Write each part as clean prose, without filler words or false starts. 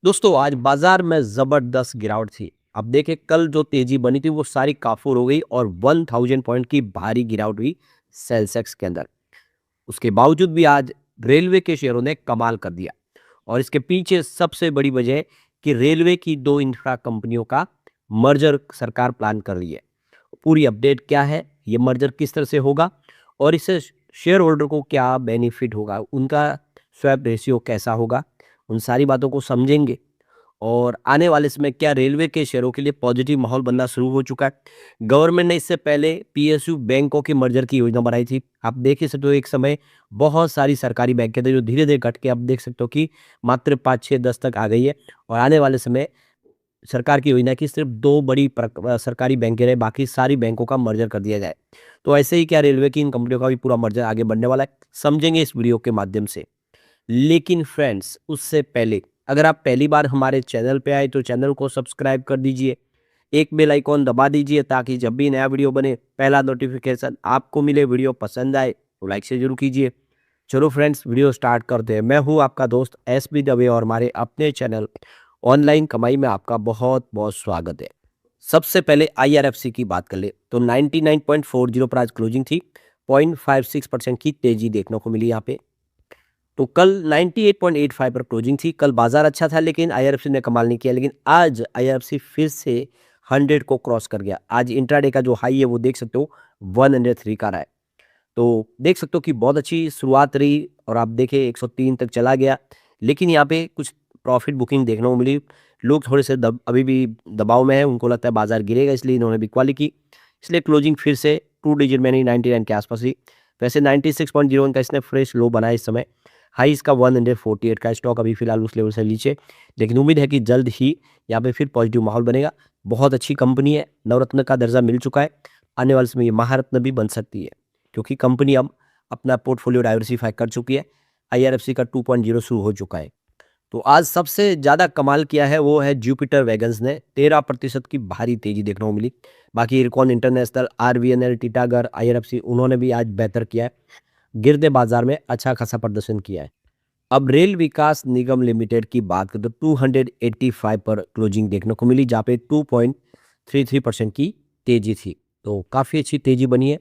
दोस्तों आज बाजार में जबरदस्त गिरावट थी। अब देखें कल जो तेजी बनी थी वो सारी काफूर हो गई और 1000 पॉइंट की भारी गिरावट हुई सेंसेक्स के अंदर। उसके बावजूद भी आज रेलवे के शेयरों ने कमाल कर दिया और इसके पीछे सबसे बड़ी वजह है कि रेलवे की दो इंफ्रा कंपनियों का मर्जर सरकार प्लान कर रही है। पूरी अपडेट क्या है, ये मर्जर किस तरह से होगा और इससे शेयर होल्डर को क्या बेनिफिट होगा, उनका स्वैप रेशियो कैसा होगा, उन सारी बातों को समझेंगे। और आने वाले समय क्या रेलवे के शेयरों के लिए पॉजिटिव माहौल बनना शुरू हो चुका है। गवर्नमेंट ने इससे पहले पीएसयू बैंकों के मर्जर की योजना बनाई थी। आप देख ही सकते हो एक समय बहुत सारी सरकारी बैंकें थे जो धीरे धीरे घट के अब देख सकते हो कि मात्र 5 6 10 तक आ गई है। और आने वाले समय सरकार की योजना है कि सिर्फ दो बड़ी सरकारी बैंकें रहे, बाकी सारी बैंकों का मर्जर कर दिया जाए। तो ऐसे ही क्या रेलवे की इन कंपनियों का भी पूरा मर्जर आगे बढ़ने वाला है, समझेंगे इस वीडियो के माध्यम से। लेकिन फ्रेंड्स उससे पहले अगर आप पहली बार हमारे चैनल पे आए तो चैनल को सब्सक्राइब कर दीजिए, एक बेल आइकॉन दबा दीजिए ताकि जब भी नया वीडियो बने पहला नोटिफिकेशन आपको मिले। वीडियो पसंद आए तो लाइक से जरूर कीजिए। चलो फ्रेंड्स वीडियो स्टार्ट करते हैं। मैं हूं आपका दोस्त एसबी दवे और हमारे अपने चैनल ऑनलाइन कमाई में आपका बहुत बहुत स्वागत है। सबसे पहले आईआरएफसी की बात कर ले तो 99.40 पर आज क्लोजिंग थी। 0.56% की तेजी देखने को मिली यहाँ पे। तो कल 98.85 पर क्लोजिंग थी। कल बाजार अच्छा था लेकिन आईआरएफसी ने कमाल नहीं किया, लेकिन आज आईआरएफसी फिर से 100 को क्रॉस कर गया। आज इंट्राडे का जो हाई है वो देख सकते हो 103 का रहा है। तो देख सकते हो कि बहुत अच्छी शुरुआत रही और आप देखें 103 तक चला गया, लेकिन यहाँ पे कुछ प्रॉफिट बुकिंग देखने को मिली। लोग थोड़े से अभी भी दबाव में है, उनको लगता है बाजार गिरेगा इसलिए इन्होंने बिकवाली की। इसलिए क्लोजिंग फिर से 2 डिजिट में नहीं 99 के आसपास ही। वैसे 96.01 का इसने फ्रेश लो बनाया इस समय। हाई इसका 148 का। स्टॉक अभी फिलहाल उस लेवल से नीचे, लेकिन उम्मीद है कि जल्द ही यहाँ पे फिर पॉजिटिव माहौल बनेगा। बहुत अच्छी कंपनी है, नवरत्न का दर्जा मिल चुका है। आने वाले समय ये महारत्न भी बन सकती है क्योंकि कंपनी अब अपना पोर्टफोलियो डाइवर्सिफाई कर चुकी है। आईआरएफसी का 2.0 शुरू हो चुका है। तो आज सबसे ज़्यादा कमाल किया है वो है जुपिटर वैगन्स ने। 13% की भारी तेजी देखने को मिली। बाकी इरकॉन इंटरनेशनल, आरवीएनएल, टिटागर, आईआरएफसी उन्होंने भी आज बेहतर किया है, गिरते बाजार में अच्छा खासा प्रदर्शन किया है। अब रेल विकास निगम लिमिटेड की बात करें तो 285 पर क्लोजिंग देखने को मिली, जहाँ पे 2.33% की तेजी थी। तो काफ़ी अच्छी तेजी बनी है।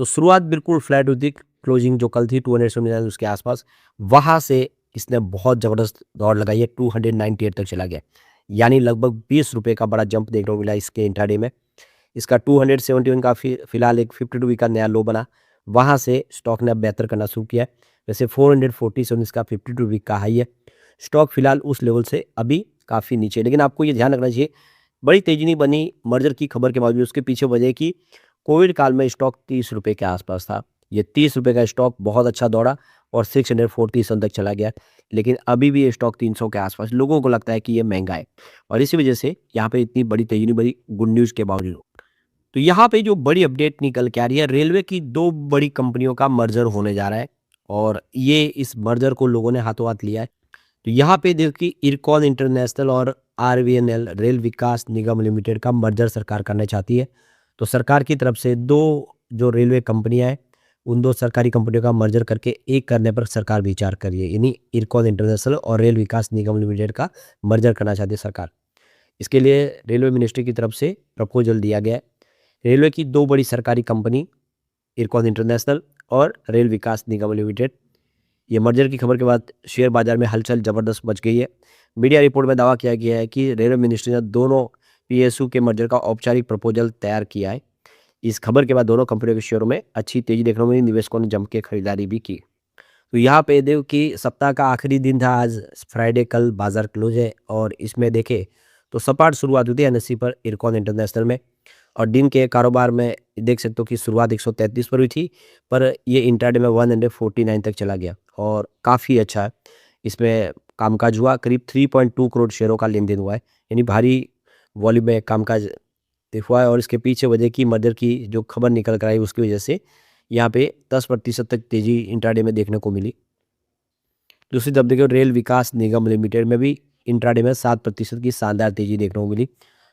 तो शुरुआत बिल्कुल फ्लैट हुई थी। क्लोजिंग जो कल थी 279 उसके आसपास, वहाँ से इसने बहुत ज़बरदस्त दौड़ लगाई है। 298 तक चला गया, यानी लगभग 20 रुपये का बड़ा जंप देखने को मिला इसके इंट्राडे में। इसका 271 का फिलहाल एक 52 वीक का नया लो बना। वहाँ से स्टॉक ने अब बेहतर करना शुरू किया है। वैसे 447 इसका 52 वीक का हाई है। स्टॉक फिलहाल उस लेवल से अभी काफ़ी नीचे है, लेकिन आपको ये ध्यान रखना चाहिए बड़ी तेजी नहीं बनी मर्जर की खबर के बावजूद। उसके पीछे वजह है कि कोविड काल में स्टॉक 30 रुपये के आसपास था। ये 30 रुपये का स्टॉक बहुत अच्छा दौड़ा और 647 तक चला गया, लेकिन अभी भी ये स्टॉक 300 के आसपास। लोगों को लगता है कि ये महंगा है और इसी वजह से यहाँ पे इतनी बड़ी तेजी नहीं बनी गुड न्यूज़ के बावजूद। तो यहाँ पे जो बड़ी अपडेट निकल के आ रही है, रेलवे की दो बड़ी कंपनियों का मर्जर होने जा रहा है और ये इस मर्जर को लोगों ने हाथों हाथ लिया है। तो यहाँ पे देखिए इरकॉन इंटरनेशनल और आरवीएनएल रेल विकास निगम लिमिटेड का मर्जर सरकार करना चाहती है। तो सरकार की तरफ से दो जो रेलवे कंपनियां हैं उन दो सरकारी कंपनियों का मर्जर करके एक करने पर सरकार विचार कर रही है, यानी इरकॉन इंटरनेशनल और रेल विकास निगम लिमिटेड का मर्जर करना चाहती है सरकार। इसके लिए रेलवे मिनिस्ट्री की तरफ से प्रपोजल दिया गया है। रेलवे की दो बड़ी सरकारी कंपनी इरकॉन इंटरनेशनल और रेल विकास निगम लिमिटेड, ये मर्जर की खबर के बाद शेयर बाजार में हलचल जबरदस्त मच गई है। मीडिया रिपोर्ट में दावा किया गया है कि रेलवे मिनिस्ट्री ने दोनों पीएसयू के मर्जर का औपचारिक प्रपोजल तैयार किया है। इस खबर के बाद दोनों कंपनियों के शेयरों में अच्छी तेजी देखने को मिली। निवेशकों ने जम के खरीदारी भी की। तो यहाँ पे देखो कि सप्ताह का आखिरी दिन था आज, फ्राइडे, कल बाजार क्लोज है और इसमें देखे तो सपाट शुरुआत हुई थी एनएससी पर इरकॉन इंटरनेशनल में। और दिन के कारोबार में देख सकते हो कि शुरुआत 133 पर हुई थी, पर ये इंट्राडे में 149 तक चला गया और काफ़ी अच्छा है। इसमें कामकाज हुआ, करीब 3.2 करोड़ शेयरों का लेन देन हुआ है, यानी भारी वॉल्यूम में कामकाज हुआ है। और इसके पीछे वजह की मर्जर की जो खबर निकल कर आई उसकी वजह से यहाँ पे 10% तक तेजी इंट्राडे में देखने को मिली। दूसरी तरफ देखिए रेल विकास निगम लिमिटेड में भी इंट्राडे में 7% की शानदार तेजी देखने को मिली।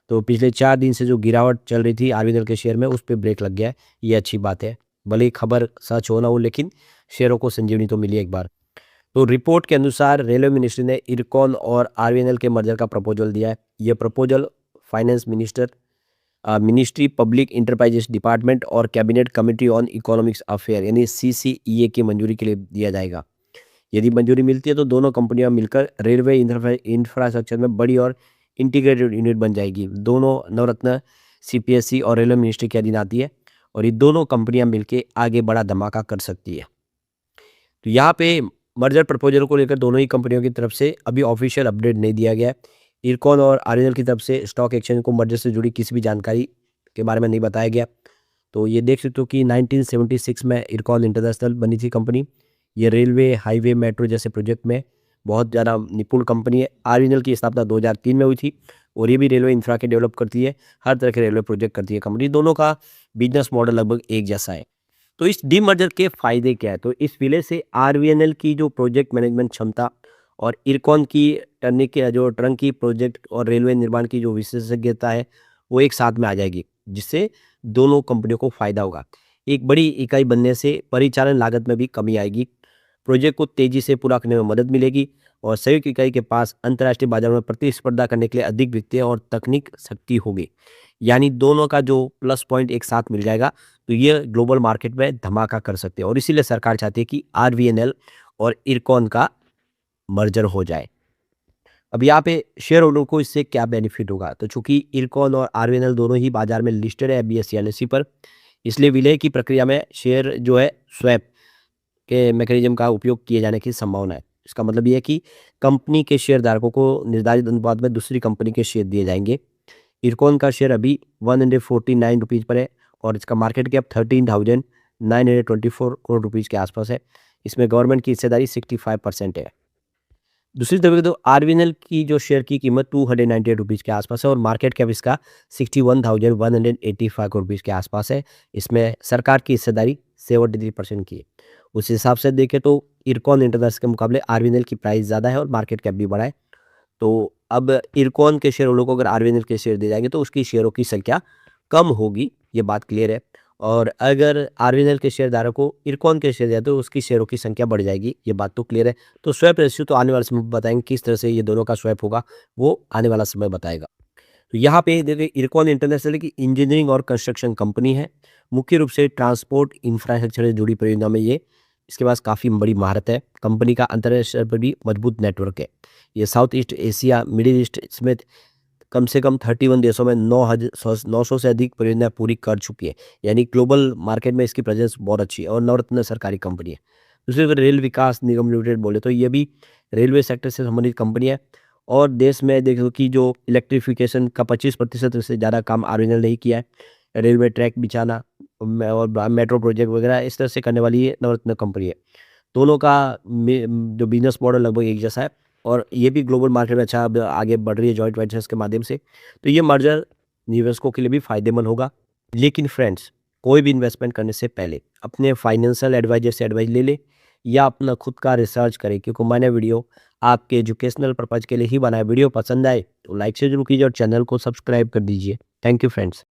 तो पिछले 4 दिन से जो गिरावट चल रही थी आरबीएल के शेयर में, उस पे ब्रेक लग गया है। ये अच्छी बात है, भले ही खबर सच हो ना हो, लेकिन शेयरों को संजीवनी तो मिली एक बार। तो रिपोर्ट के अनुसार रेलवे मिनिस्ट्री ने इरकॉन और आरवीएनएल के मर्जर का प्रपोजल दिया है। ये proposal finance ministry, public enterprises department और cabinet committee on economics affair यानी सीसीईए की मंजूरी के लिए दिया जाएगा। यदि मंजूरी मिलती है तो दोनों कंपनियां मिलकर रेलवे इंफ्रास्ट्रक्चर में बड़ी और इंटीग्रेटेड यूनिट बन जाएगी। दोनों नवरत्न सीपीएससी और रेलवे मिनिस्ट्री के अधीन आती है और ये दोनों कंपनियां मिलकर आगे बड़ा धमाका कर सकती है। तो यहाँ पे मर्जर प्रपोजल को लेकर दोनों ही कंपनियों की तरफ से अभी ऑफिशियल अपडेट नहीं दिया गया है। इरकॉन और आरएनएल की तरफ से स्टॉक एक्सचेंज को मर्जर से जुड़ी किसी भी जानकारी के बारे में नहीं बताया गया। तो ये देख सकते हो कि 1976 में इरकॉन इंटरनेशनल बनी थी कंपनी। ये रेलवे, हाईवे, मेट्रो जैसे प्रोजेक्ट में बहुत ज़्यादा निपुण कंपनी है। आरएनएल की स्थापना 2003 में हुई थी और ये भी रेलवे इंफ्रा के डेवलप करती है, हर तरह के रेलवे प्रोजेक्ट करती है कंपनी। दोनों का बिजनेस मॉडल लगभग एक जैसा है। तो इस डीमर्जर के फायदे क्या है? तो इस विलय से आरवीएनएल की जो प्रोजेक्ट मैनेजमेंट क्षमता और इरकॉन की टर्नकी प्रोजेक्ट और रेलवे निर्माण की जो विशेषज्ञता है वो एक साथ में आ जाएगी, जिससे दोनों कंपनियों को फायदा होगा। एक बड़ी इकाई बनने से परिचालन लागत में भी कमी आएगी, प्रोजेक्ट को तेजी से पूरा करने में मदद मिलेगी और संयुक्त इकाई के पास अंतर्राष्ट्रीय बाजार में प्रतिस्पर्धा करने के लिए अधिक वित्तीय और तकनीक शक्ति होगी। यानी दोनों का जो प्लस पॉइंट एक साथ मिल जाएगा तो ये ग्लोबल मार्केट में धमाका कर सकते हैं और इसीलिए सरकार चाहती है कि आरवीएनएल और इरकॉन का मर्जर हो जाए। अब यहाँ पे शेयर होल्डर को इससे क्या बेनिफिट होगा? तो चूंकि इरकॉन और आरवीएनएल दोनों ही बाजार में लिस्टेड है बीएसई एनएसई पर, इसलिए विलय की प्रक्रिया में शेयर जो है स्वैप के मैकेनिज्म का उपयोग किए जाने की संभावना है। इसका मतलब ये है कि कंपनी के शेयरधारकों को निर्धारित अनुपात में दूसरी कंपनी के शेयर दिए जाएंगे। इरकॉन का शेयर अभी 149 रुपीज़ पर है और इसका मार्केट कैप 13,924 करोड़ रुपीज़ के आसपास है। इसमें गवर्नमेंट की हिस्सेदारी 65% है। दूसरी तरफ तो आरवीएनएल की जो शेयर की कीमत 298 रुपीज़ के आसपास है और मार्केट कैप इसका 61,185 करोड़ रुपीज़ के आसपास है। इसमें सरकार की हिस्सेदारी 73% की है। उस हिसाब से देखें तो इरकॉन इंटरनेशनल के मुकाबले आरवीएनएल की प्राइस ज़्यादा है और मार्केट कैप भी बड़ा है। तो अब इरकॉन के शेयर होल्डर को अगर आरवीएनएल के शेयर दिए जाएंगे तो उसकी शेयरों की संख्या कम होगी, ये बात क्लियर है। और अगर आरवीएनएल के शेयरधारक को इरकॉन के शेयर दिया तो उसकी शेयरों की संख्या बढ़ जाएगी, ये बात तो क्लियर है। तो स्वैप रेशियो तो आने वाले समय में बताएंगे किस तरह से ये दोनों का स्वैप होगा, वो आने वाला समय बताएगा। तो यहाँ पे देखिए इरकॉन इंटरनेशनल की इंजीनियरिंग और कंस्ट्रक्शन कंपनी है, मुख्य रूप से ट्रांसपोर्ट इंफ्रास्ट्रक्चर से जुड़ी परियोजना में ये इसके पास काफ़ी बड़ी महारत है। कंपनी का अंतर्राष्ट्रीय पर भी मजबूत नेटवर्क है। ये south east Asia, middle east समेत कम से कम 31 देशों में 900 से अधिक परियोजनाएं पूरी कर चुकी है। यानी ग्लोबल मार्केट में इसकी प्रेजेंस बहुत अच्छी है और नवरत्न सरकारी कंपनी है। दूसरी तरफ रेल विकास निगम लिमिटेड बोले तो ये भी रेलवे सेक्टर से संबंधित कंपनी है और देश में देखो कि जो इलेक्ट्रिफिकेशन का 25% से ज़्यादा काम आरवीएनएल ने ही किया है। रेलवे ट्रैक बिछाना और मेट्रो प्रोजेक्ट वगैरह इस तरह से करने वाली ये नवरत्न कंपनी है। दोनों का जो बिजनेस मॉडल लगभग एक जैसा है और ये भी ग्लोबल मार्केट में अच्छा अब आगे बढ़ रही है जॉइंट वेंचर्स के माध्यम से। तो ये मर्जर निवेशकों के लिए भी फायदेमंद होगा। लेकिन फ्रेंड्स, कोई भी इन्वेस्टमेंट करने से पहले अपने फाइनेंशियल एडवाइजर से एडवाइस ले ले या अपना खुद का रिसर्च करें, क्योंकि मैंने वीडियो आपके एजुकेशनल पर्पज़ के लिए ही बनाया। वीडियो पसंद आए तो लाइक से जरूर कीजिए और चैनल को सब्सक्राइब कर दीजिए। Thank you friends.